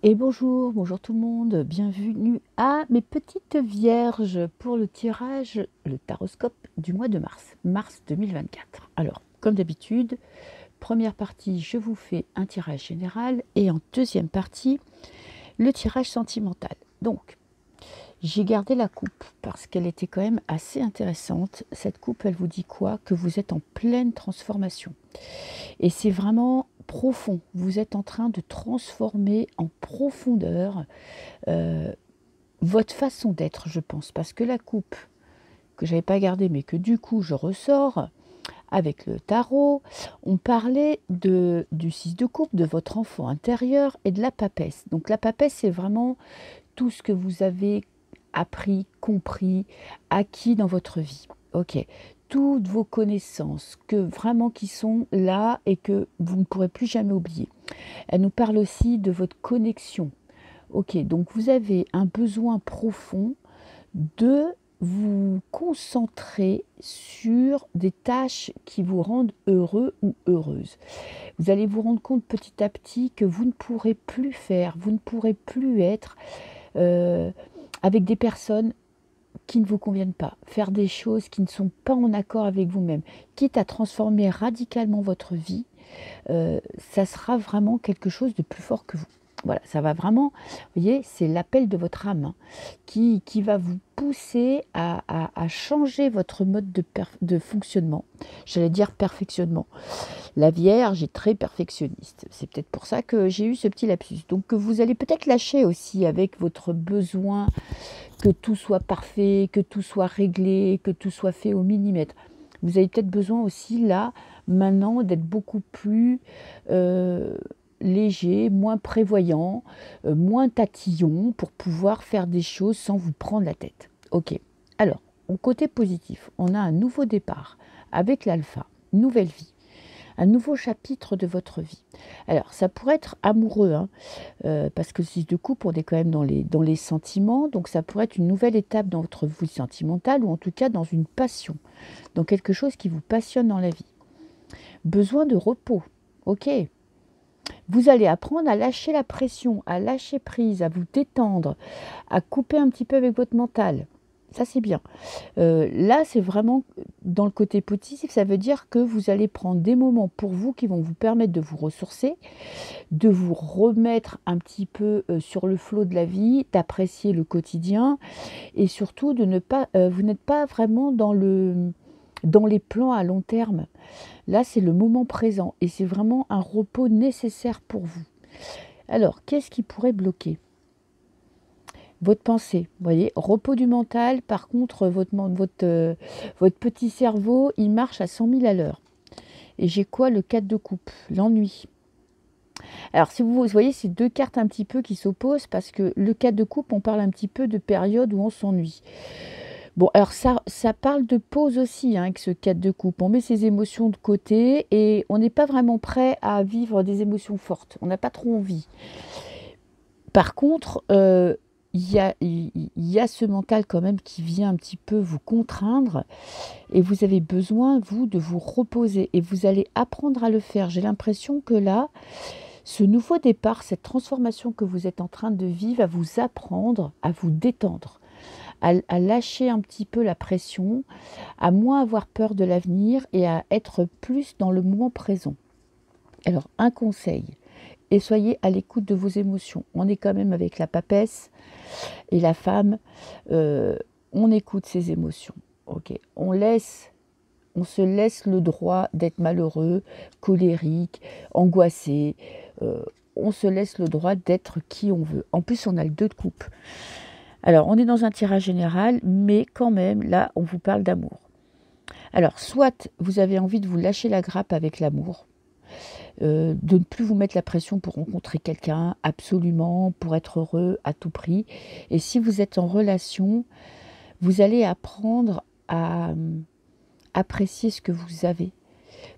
Et bonjour, bonjour tout le monde, bienvenue à mes petites vierges pour le tirage, le taroscope du mois de mars, mars 2024. Alors, comme d'habitude, première partie, je vous fais un tirage général et en deuxième partie, le tirage sentimental. Donc, j'ai gardé la coupe parce qu'elle était quand même assez intéressante. Cette coupe, elle vous dit quoi? Que vous êtes en pleine transformation. Et c'est vraiment profond. Vous êtes en train de transformer en profondeur euh, votre façon d'être, je pense. Parce que la coupe que j'avais pas gardée, mais que du coup je ressors avec le tarot, on parlait du 6 de coupe, de votre enfant intérieur et de la papesse. Donc la papesse, c'est vraiment tout ce que vous avez appris, compris, acquis dans votre vie. Ok, toutes vos connaissances que vraiment qui sont là et que vous ne pourrez plus jamais oublier. Elle nous parle aussi de votre connexion. Ok, donc vous avez un besoin profond de vous concentrer sur des tâches qui vous rendent heureux ou heureuse. Vous allez vous rendre compte petit à petit que vous ne pourrez plus faire, vous ne pourrez plus être euh, avec des personnes qui ne vous conviennent pas, faire des choses qui ne sont pas en accord avec vous-même, quitte à transformer radicalement votre vie, ça sera vraiment quelque chose de plus fort que vous. Voilà, ça va vraiment, vous voyez, c'est l'appel de votre âme hein, qui va vous pousser à changer votre mode de fonctionnement. J'allais dire perfectionnement. La Vierge est très perfectionniste. C'est peut-être pour ça que j'ai eu ce petit lapsus. Donc que vous allez peut-être lâcher aussi avec votre besoin que tout soit parfait, que tout soit réglé, que tout soit fait au millimètre. Vous avez peut-être besoin aussi là, maintenant, d'être beaucoup plus euh, léger, moins prévoyant, moins tatillon pour pouvoir faire des choses sans vous prendre la tête. Ok. Alors, au côté positif, on a un nouveau départ avec l'alpha, nouvelle vie, un nouveau chapitre de votre vie. Alors, ça pourrait être amoureux, hein, parce que le 6 de coupe, on est quand même dans les sentiments, donc ça pourrait être une nouvelle étape dans votre vie sentimentale, ou en tout cas dans une passion, dans quelque chose qui vous passionne dans la vie. Besoin de repos, ok. Vous allez apprendre à lâcher la pression, à lâcher prise, à vous détendre, à couper un petit peu avec votre mental. Ça, c'est bien. Là, c'est vraiment dans le côté positif, ça veut dire que vous allez prendre des moments pour vous qui vont vous permettre de vous ressourcer, de vous remettre un petit peu sur le flot de la vie, d'apprécier le quotidien et surtout de ne pas, vous n'êtes pas vraiment dans les plans à long terme. Là, c'est le moment présent et c'est vraiment un repos nécessaire pour vous. Alors, qu'est-ce qui pourrait bloquer votre pensée? Vous voyez, repos du mental, par contre, votre petit cerveau, il marche à 100 000 à l'heure. Et j'ai quoi? Le 4 de coupe, l'ennui. Alors, si vous voyez, c'est deux cartes un petit peu qui s'opposent parce que le 4 de coupe, on parle un petit peu de période où on s'ennuie. Bon, alors ça parle de pause aussi, hein, avec ce 4 de coupe. On met ses émotions de côté et on n'est pas vraiment prêt à vivre des émotions fortes. On n'a pas trop envie. Par contre, il y a ce mental quand même qui vient un petit peu vous contraindre et vous avez besoin, vous, de vous reposer et vous allez apprendre à le faire. J'ai l'impression que là, ce nouveau départ, cette transformation que vous êtes en train de vivre, va vous apprendre à vous détendre, à lâcher un petit peu la pression, à moins avoir peur de l'avenir et à être plus dans le moment présent. Alors, un conseil, et soyez à l'écoute de vos émotions. On est quand même avec la papesse et la femme, euh, on écoute ses émotions. Ok, on se laisse le droit d'être malheureux, colérique, angoissé. Euh, on se laisse le droit d'être qui on veut. En plus, on a le 2 de coupe. Alors, on est dans un tirage général, mais quand même, là, on vous parle d'amour. Alors, soit vous avez envie de vous lâcher la grappe avec l'amour, de ne plus vous mettre la pression pour rencontrer quelqu'un, absolument, pour être heureux à tout prix. Et si vous êtes en relation, vous allez apprendre à apprécier ce que vous avez.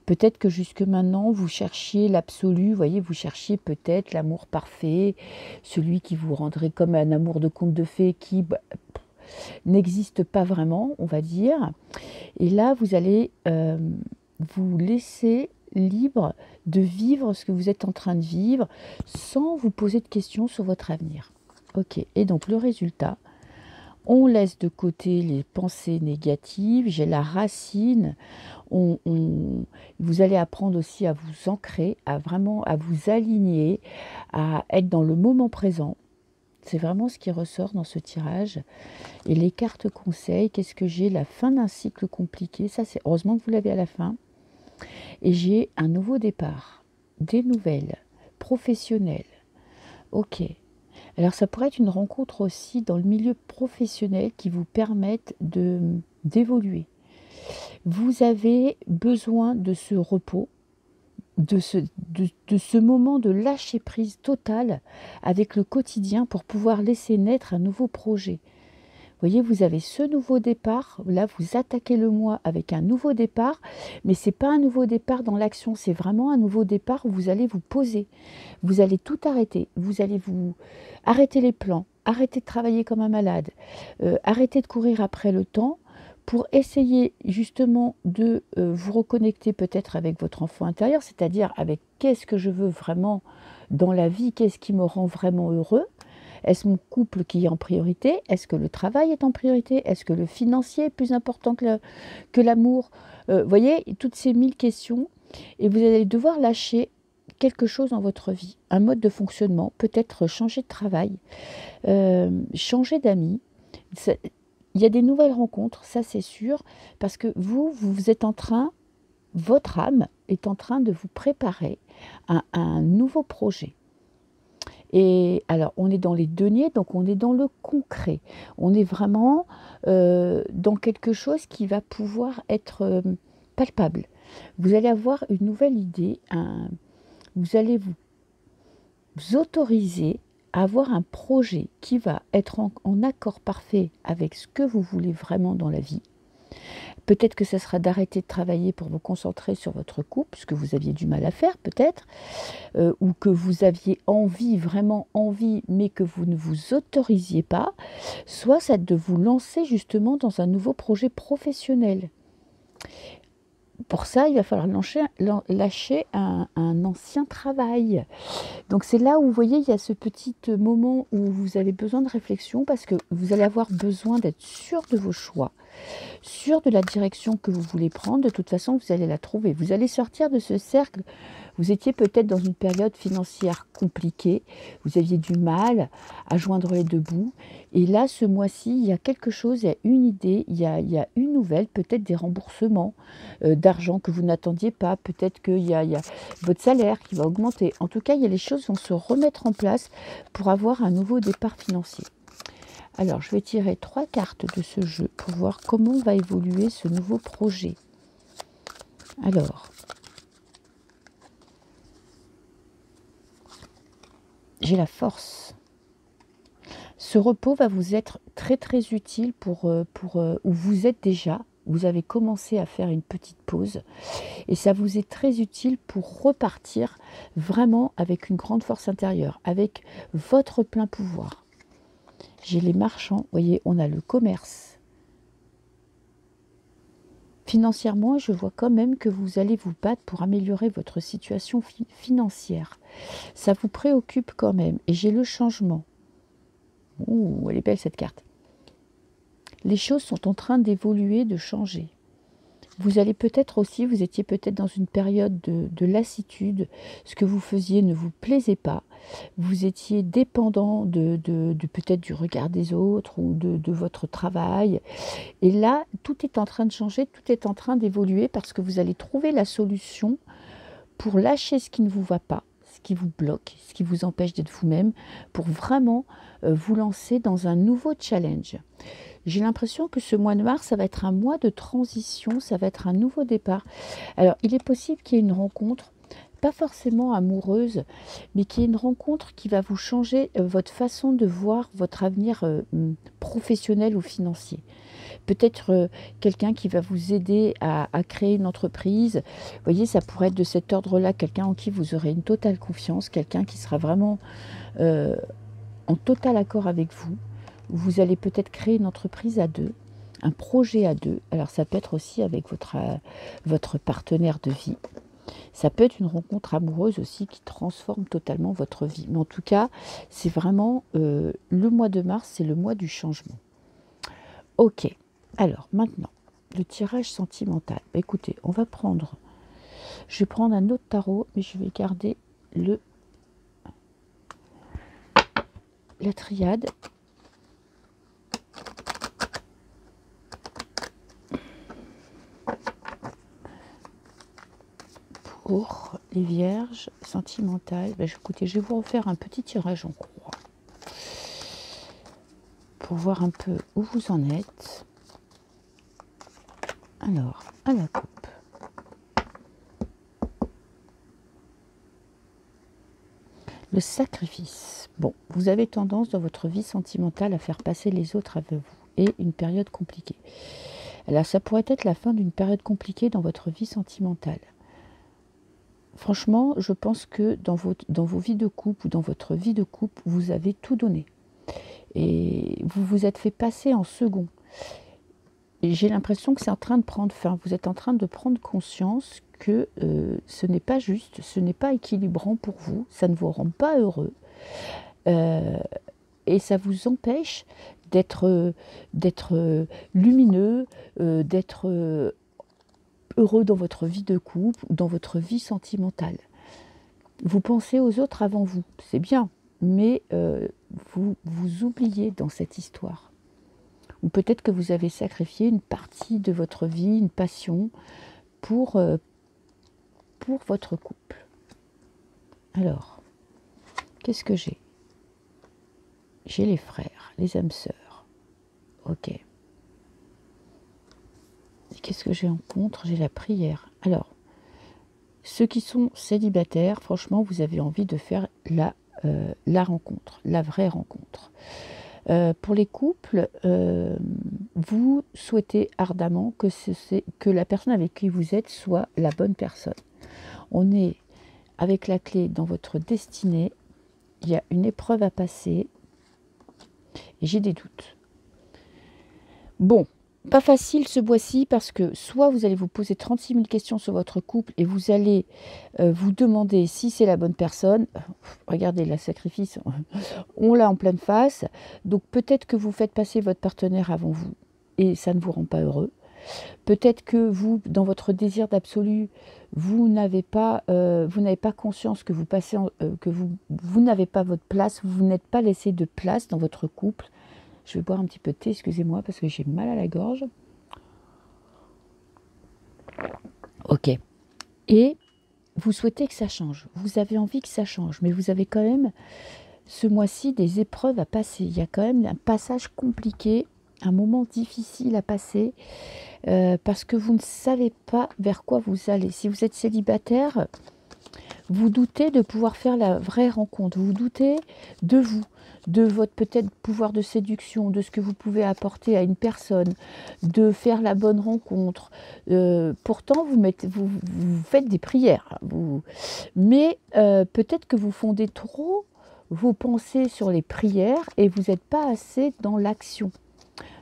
Peut-être que jusque maintenant, vous cherchiez l'absolu, vous voyez, vous cherchiez peut-être l'amour parfait, celui qui vous rendrait comme un amour de conte de fées qui n'existe pas vraiment, on va dire. Et là, vous allez vous laisser libre de vivre ce que vous êtes en train de vivre sans vous poser de questions sur votre avenir. Ok, et donc le résultat, on laisse de côté les pensées négatives, j'ai la racine, vous allez apprendre aussi à vous ancrer, à vraiment à vous aligner, à être dans le moment présent. C'est vraiment ce qui ressort dans ce tirage. Et les cartes conseils, qu'est-ce que j'ai? La fin d'un cycle compliqué, ça c'est heureusement que vous l'avez à la fin. Et j'ai un nouveau départ, des nouvelles, professionnelles. Ok. Alors ça pourrait être une rencontre aussi dans le milieu professionnel qui vous permette d'évoluer. Vous avez besoin de ce repos, de ce moment de lâcher prise totale avec le quotidien pour pouvoir laisser naître un nouveau projet. Vous voyez, vous avez ce nouveau départ, là vous attaquez le mois avec un nouveau départ, mais ce n'est pas un nouveau départ dans l'action, c'est vraiment un nouveau départ où vous allez vous poser, vous allez tout arrêter, vous allez vous arrêter les plans, arrêter de travailler comme un malade, arrêter de courir après le temps pour essayer justement de vous reconnecter peut-être avec votre enfant intérieur, c'est-à-dire avec qu'est-ce que je veux vraiment dans la vie, qu'est-ce qui me rend vraiment heureux. Est-ce mon couple qui est en priorité? Est-ce que le travail est en priorité? Est-ce que le financier est plus important que l'amour? Voyez, toutes ces 1000 questions. Et vous allez devoir lâcher quelque chose dans votre vie. Un mode de fonctionnement, peut-être changer de travail, changer d'amis. Il y a des nouvelles rencontres, ça c'est sûr, parce que vous êtes en train, votre âme est en train de vous préparer à un nouveau projet. Et alors, on est dans les deniers, donc on est dans le concret. On est vraiment dans quelque chose qui va pouvoir être palpable. Vous allez avoir une nouvelle idée, vous allez vous autoriser à avoir un projet qui va être en accord parfait avec ce que vous voulez vraiment dans la vie. Peut-être que ça sera d'arrêter de travailler pour vous concentrer sur votre couple, ce que vous aviez du mal à faire peut-être, ou que vous aviez envie, vraiment envie, mais que vous ne vous autorisiez pas, soit ça de vous lancer justement dans un nouveau projet professionnel. Pour ça, il va falloir lâcher un ancien travail. Donc c'est là où vous voyez, il y a ce petit moment où vous avez besoin de réflexion parce que vous allez avoir besoin d'être sûr de vos choix, sûr de la direction que vous voulez prendre. De toute façon, vous allez la trouver. Vous allez sortir de ce cercle. Vous étiez peut-être dans une période financière compliquée. Vous aviez du mal à joindre les deux bouts. Et là, ce mois-ci, il y a quelque chose, il y a une idée, il y a une nouvelle, peut-être des remboursements d'argent que vous n'attendiez pas. Peut-être qu'il y a votre salaire qui va augmenter. En tout cas, il y a les choses qui vont se remettre en place pour avoir un nouveau départ financier. Alors, je vais tirer 3 cartes de ce jeu pour voir comment va évoluer ce nouveau projet. Alors, j'ai la force. Ce repos va vous être très très utile pour où vous êtes déjà. Vous avez commencé à faire une petite pause et ça vous est très utile pour repartir vraiment avec une grande force intérieure, avec votre plein pouvoir. J'ai les marchands, vous voyez, on a le commerce. Financièrement, je vois quand même que vous allez vous battre pour améliorer votre situation financière. Ça vous préoccupe quand même. Et j'ai le changement. Ouh, elle est belle cette carte. Les choses sont en train d'évoluer, de changer. Vous allez peut-être aussi, vous étiez peut-être dans une période de lassitude, ce que vous faisiez ne vous plaisait pas, vous étiez dépendant de peut-être du regard des autres ou de votre travail. Et là, tout est en train de changer, tout est en train d'évoluer parce que vous allez trouver la solution pour lâcher ce qui ne vous va pas, ce qui vous bloque, ce qui vous empêche d'être vous-même, pour vraiment vous lancer dans un nouveau challenge. J'ai l'impression que ce mois de mars, ça va être un mois de transition, ça va être un nouveau départ. Alors, il est possible qu'il y ait une rencontre, pas forcément amoureuse, mais qu'il y ait une rencontre qui va vous changer votre façon de voir votre avenir professionnel ou financier. Peut-être quelqu'un qui va vous aider à créer une entreprise. Vous voyez, ça pourrait être de cet ordre-là, quelqu'un en qui vous aurez une totale confiance, quelqu'un qui sera vraiment en total accord avec vous. Vous allez peut-être créer une entreprise à deux, un projet à deux. Alors ça peut être aussi avec votre partenaire de vie. Ça peut être une rencontre amoureuse aussi qui transforme totalement votre vie. Mais en tout cas, c'est vraiment le mois de mars, c'est le mois du changement. Ok, alors maintenant, le tirage sentimental. Écoutez, on va prendre... Je vais prendre un autre tarot, mais je vais garder la triade. Pour les vierges sentimentales, écoutez, je vais vous refaire un petit tirage en croix pour voir un peu où vous en êtes. Alors, à la coupe. Le sacrifice. Bon, vous avez tendance dans votre vie sentimentale à faire passer les autres avec vous et une période compliquée. Alors, ça pourrait être la fin d'une période compliquée dans votre vie sentimentale. Franchement, je pense que dans vos vies de couple ou dans votre vie de couple, vous avez tout donné. Et vous vous êtes fait passer en second. Et j'ai l'impression que c'est en train de prendre fin. Vous êtes en train de prendre conscience que ce n'est pas juste, ce n'est pas équilibrant pour vous, ça ne vous rend pas heureux. Et ça vous empêche d'être lumineux, d'être heureux dans votre vie de couple ou dans votre vie sentimentale. Vous pensez aux autres avant vous, c'est bien, mais vous oubliez dans cette histoire. Ou peut-être que vous avez sacrifié une partie de votre vie, une passion, pour votre couple. Alors, qu'est-ce que j'ai? J'ai les frères, les âmes sœurs. Ok. Et qu'est-ce que j'ai en contre? J'ai la prière. Alors, ceux qui sont célibataires, franchement, vous avez envie de faire la rencontre, la vraie rencontre. Pour les couples, vous souhaitez ardemment que la personne avec qui vous êtes soit la bonne personne. On est avec la clé dans votre destinée, il y a une épreuve à passer et j'ai des doutes. Bon, pas facile ce mois-ci parce que soit vous allez vous poser 36 000 questions sur votre couple et vous allez vous demander si c'est la bonne personne. Regardez, le sacrifice, on l'a en pleine face. Donc peut-être que vous faites passer votre partenaire avant vous et ça ne vous rend pas heureux. Peut-être que vous, dans votre désir d'absolu, vous n'avez pas conscience que vous n'avez pas votre place, vous n'êtes pas laissé de place dans votre couple. Je vais boire un petit peu de thé, excusez-moi, parce que j'ai mal à la gorge. Ok. Et vous souhaitez que ça change. Vous avez envie que ça change. Mais vous avez quand même, ce mois-ci, des épreuves à passer. Il y a quand même un passage compliqué, un moment difficile à passer, parce que vous ne savez pas vers quoi vous allez. Si vous êtes célibataire, vous doutez de pouvoir faire la vraie rencontre. Vous doutez de vous, de votre peut-être pouvoir de séduction, de ce que vous pouvez apporter à une personne, de faire la bonne rencontre. Pourtant, vous faites des prières. Mais peut-être que vous fondez trop vos pensées sur les prières et vous n'êtes pas assez dans l'action.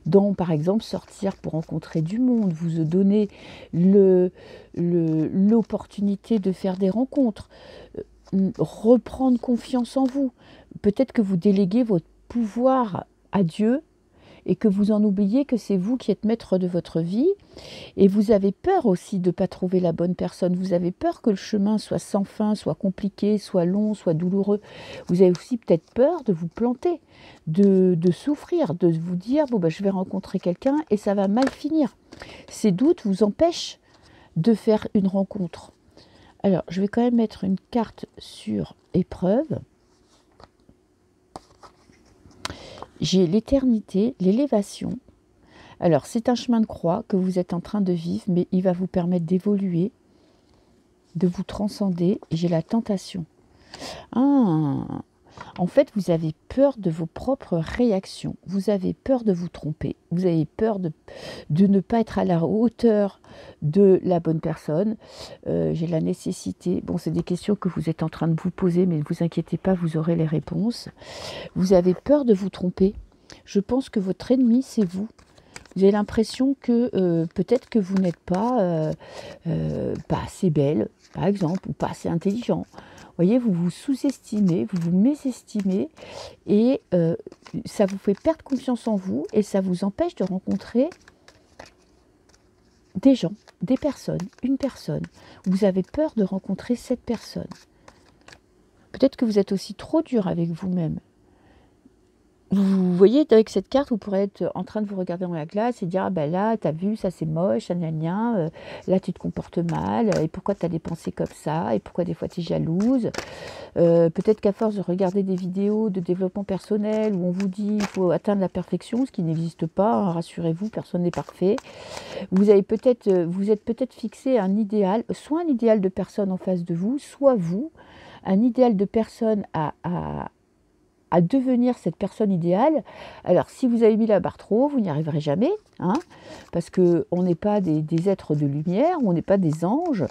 Dans, par exemple, sortir pour rencontrer du monde, vous donner l'opportunité de faire des rencontres, reprendre confiance en vous. Peut-être que vous déléguez votre pouvoir à Dieu et que vous en oubliez que c'est vous qui êtes maître de votre vie. Et vous avez peur aussi de ne pas trouver la bonne personne. Vous avez peur que le chemin soit sans fin, soit compliqué, soit long, soit douloureux. Vous avez aussi peut-être peur de vous planter, de souffrir, de vous dire « bon, je vais rencontrer quelqu'un et ça va mal finir ». Ces doutes vous empêchent de faire une rencontre. Alors, je vais quand même mettre une carte sur épreuve. J'ai l'éternité, l'élévation. Alors, c'est un chemin de croix que vous êtes en train de vivre, mais il va vous permettre d'évoluer, de vous transcender. Et j'ai la tentation. En fait, vous avez peur de vos propres réactions. Vous avez peur de vous tromper. Vous avez peur de ne pas être à la hauteur de la bonne personne. J'ai la nécessité. Bon, c'est des questions que vous êtes en train de vous poser, mais ne vous inquiétez pas, vous aurez les réponses. Vous avez peur de vous tromper. Je pense que votre ennemi, c'est vous. Vous avez l'impression que peut-être que vous n'êtes pas assez belle, par exemple, ou pas assez intelligent. Vous voyez, vous vous sous-estimez, vous vous mésestimez et ça vous fait perdre confiance en vous et ça vous empêche de rencontrer des gens, des personnes, une personne. Vous avez peur de rencontrer cette personne. Peut-être que vous êtes aussi trop dur avec vous-même. Vous voyez, avec cette carte, vous pourrez être en train de vous regarder dans la glace et dire, ah ben là, t'as vu, ça c'est moche, gna, là tu te comportes mal, et pourquoi t'as des pensées comme ça, et pourquoi des fois tu es jalouse. Peut-être qu'à force de regarder des vidéos de développement personnel où on vous dit il faut atteindre la perfection, ce qui n'existe pas, hein, rassurez-vous, personne n'est parfait. Vous êtes peut-être fixé un idéal, soit un idéal de personne en face de vous, soit vous, un idéal de personne à devenir cette personne idéale. Alors, si vous avez mis la barre trop haut, vous n'y arriverez jamais, hein, parce qu'on n'est pas des êtres de lumière, on n'est pas des anges.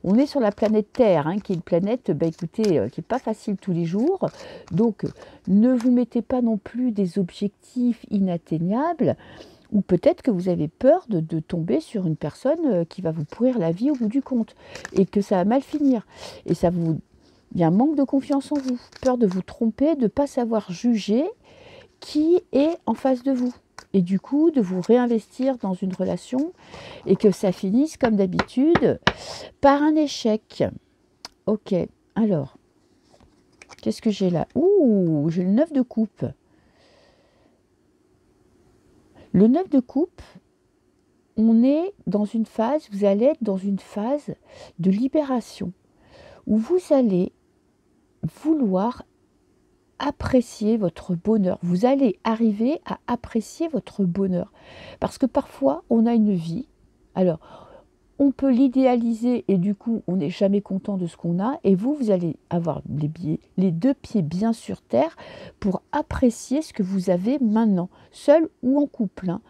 On est sur la planète Terre, hein, qui est une planète, écoutez, qui n'est pas facile tous les jours. Donc, ne vous mettez pas non plus des objectifs inatteignables, ou peut-être que vous avez peur de tomber sur une personne qui va vous pourrir la vie au bout du compte, et que ça va mal finir. Et il y a un manque de confiance en vous, peur de vous tromper, de ne pas savoir juger qui est en face de vous. Et du coup, de vous réinvestir dans une relation et que ça finisse, comme d'habitude, par un échec. Ok, alors, qu'est-ce que j'ai là? Ouh, j'ai le 9 de coupe. Le 9 de coupe, on est dans une phase, vous allez être dans une phase de libération, où vous allez vouloir apprécier votre bonheur. Vous allez arriver à apprécier votre bonheur. Parce que parfois, on a une vie. Alors, on peut l'idéaliser et du coup, on n'est jamais content de ce qu'on a. Et vous allez avoir les deux pieds bien sur terre pour apprécier ce que vous avez maintenant, seul ou en couple, hein.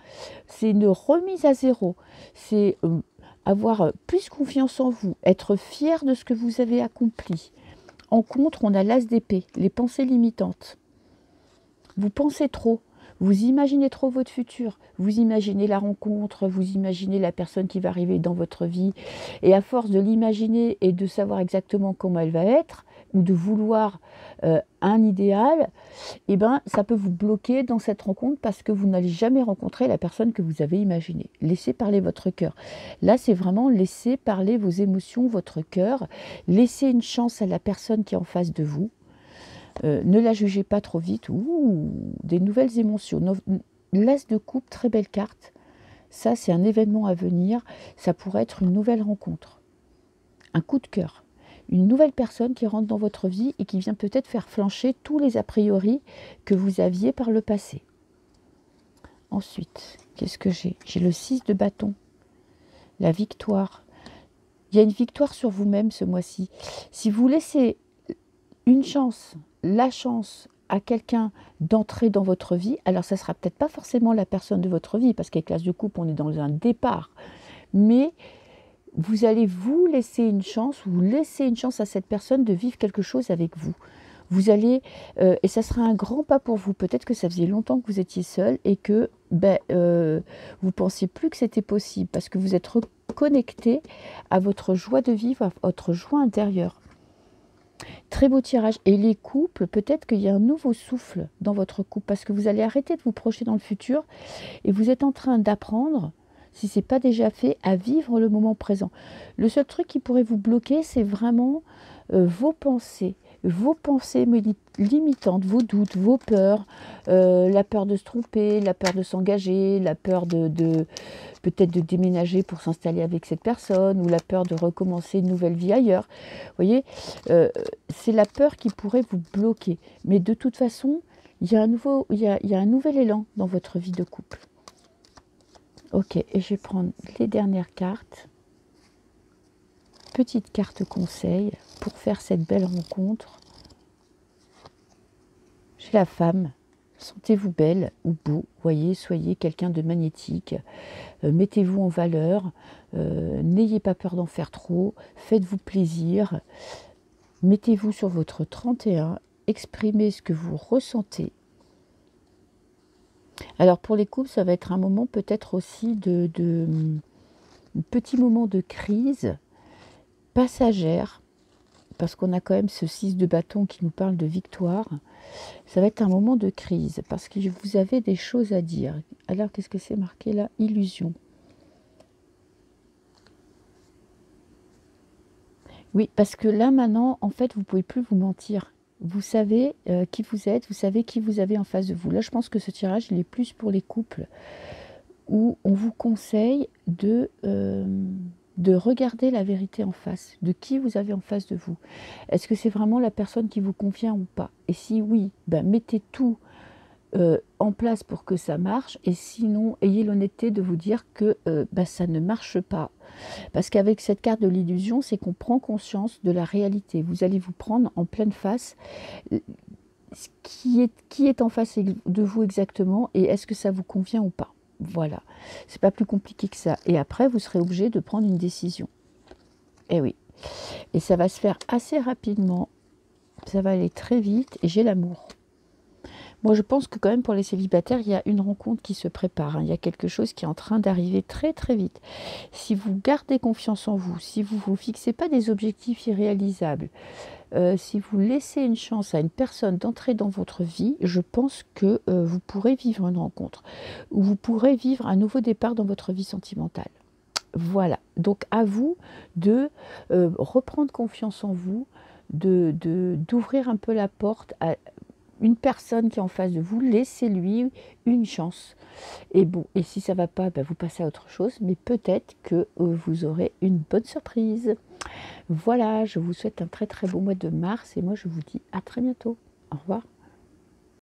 C'est une remise à zéro. C'est avoir plus confiance en vous, être fier de ce que vous avez accompli. En contre, on a l'as d'épée, les pensées limitantes. Vous pensez trop, vous imaginez trop votre futur, vous imaginez la rencontre, vous imaginez la personne qui va arriver dans votre vie, et à force de l'imaginer et de savoir exactement comment elle va être, ou de vouloir un idéal, ça peut vous bloquer dans cette rencontre parce que vous n'allez jamais rencontrer la personne que vous avez imaginée. Laissez parler votre cœur. Là, c'est vraiment laisser parler vos émotions, votre cœur. Laissez une chance à la personne qui est en face de vous. Ne la jugez pas trop vite. Ouh, des nouvelles émotions. L'as de coupe, très belle carte. Ça, c'est un événement à venir. Ça pourrait être une nouvelle rencontre. Un coup de cœur. Une nouvelle personne qui rentre dans votre vie et qui vient peut-être faire flancher tous les a priori que vous aviez par le passé. Ensuite, qu'est-ce que j'ai? J'ai le 6 de bâton. La victoire. Il y a une victoire sur vous-même ce mois-ci. Si vous laissez une chance, la chance à quelqu'un d'entrer dans votre vie, alors ça ne sera peut-être pas forcément la personne de votre vie, parce qu'avec l'as de coupe, on est dans un départ. Mais vous allez vous laisser une chance, vous laissez une chance à cette personne de vivre quelque chose avec vous. Vous allez, et ça sera un grand pas pour vous. Peut-être que ça faisait longtemps que vous étiez seul et que vous ne pensiez plus que c'était possible parce que vous êtes reconnecté à votre joie de vivre, à votre joie intérieure. Très beau tirage. Et les couples, peut-être qu'il y a un nouveau souffle dans votre couple parce que vous allez arrêter de vous projeter dans le futur et vous êtes en train d'apprendre, si ce n'est pas déjà fait, à vivre le moment présent. Le seul truc qui pourrait vous bloquer, c'est vraiment vos pensées limitantes, vos doutes, vos peurs, la peur de se tromper, la peur de s'engager, la peur peut-être de déménager pour s'installer avec cette personne, ou la peur de recommencer une nouvelle vie ailleurs. Vous voyez, c'est la peur qui pourrait vous bloquer. Mais de toute façon, il y a un nouvel élan dans votre vie de couple. Ok, et je vais prendre les dernières cartes. Petite carte conseil pour faire cette belle rencontre. Chez la femme, sentez-vous belle ou beau, voyez, soyez quelqu'un de magnétique, mettez-vous en valeur, n'ayez pas peur d'en faire trop, faites-vous plaisir, mettez-vous sur votre 31, exprimez ce que vous ressentez. Alors pour les couples, ça va être un moment peut-être aussi un petit moment de crise passagère, parce qu'on a quand même ce 6 de bâton qui nous parle de victoire. Ça va être un moment de crise, parce que vous avez des choses à dire. Alors qu'est-ce que c'est marqué là? Illusion. Oui, parce que là maintenant, en fait, vous pouvez plus vous mentir. Vous savez qui vous êtes, vous savez qui vous avez en face de vous. Là, je pense que ce tirage, il est plus pour les couples où on vous conseille de regarder la vérité en face, de qui vous avez en face de vous. Est-ce que c'est vraiment la personne qui vous convient ou pas? Et si oui, ben mettez tout en place pour que ça marche, et sinon, ayez l'honnêteté de vous dire que ben, ça ne marche pas. Parce qu'avec cette carte de l'illusion, c'est qu'on prend conscience de la réalité. Vous allez vous prendre en pleine face qui est en face de vous exactement, et est-ce que ça vous convient ou pas. Voilà, c'est pas plus compliqué que ça. Et après, vous serez obligé de prendre une décision. Et oui, et ça va se faire assez rapidement, ça va aller très vite, et j'ai l'amour. Moi, je pense que quand même pour les célibataires, il y a une rencontre qui se prépare, hein. Il y a quelque chose qui est en train d'arriver très très vite. Si vous gardez confiance en vous, si vous ne vous fixez pas des objectifs irréalisables, si vous laissez une chance à une personne d'entrer dans votre vie, je pense que vous pourrez vivre une rencontre, ou vous pourrez vivre un nouveau départ dans votre vie sentimentale. Voilà, donc à vous de reprendre confiance en vous, d'ouvrir un peu la porte à une personne qui est en face de vous, laissez-lui une chance. Et bon, et si ça ne va pas, ben vous passez à autre chose, mais peut-être que vous aurez une bonne surprise. Voilà, je vous souhaite un très très beau mois de mars, et moi je vous dis à très bientôt. Au revoir.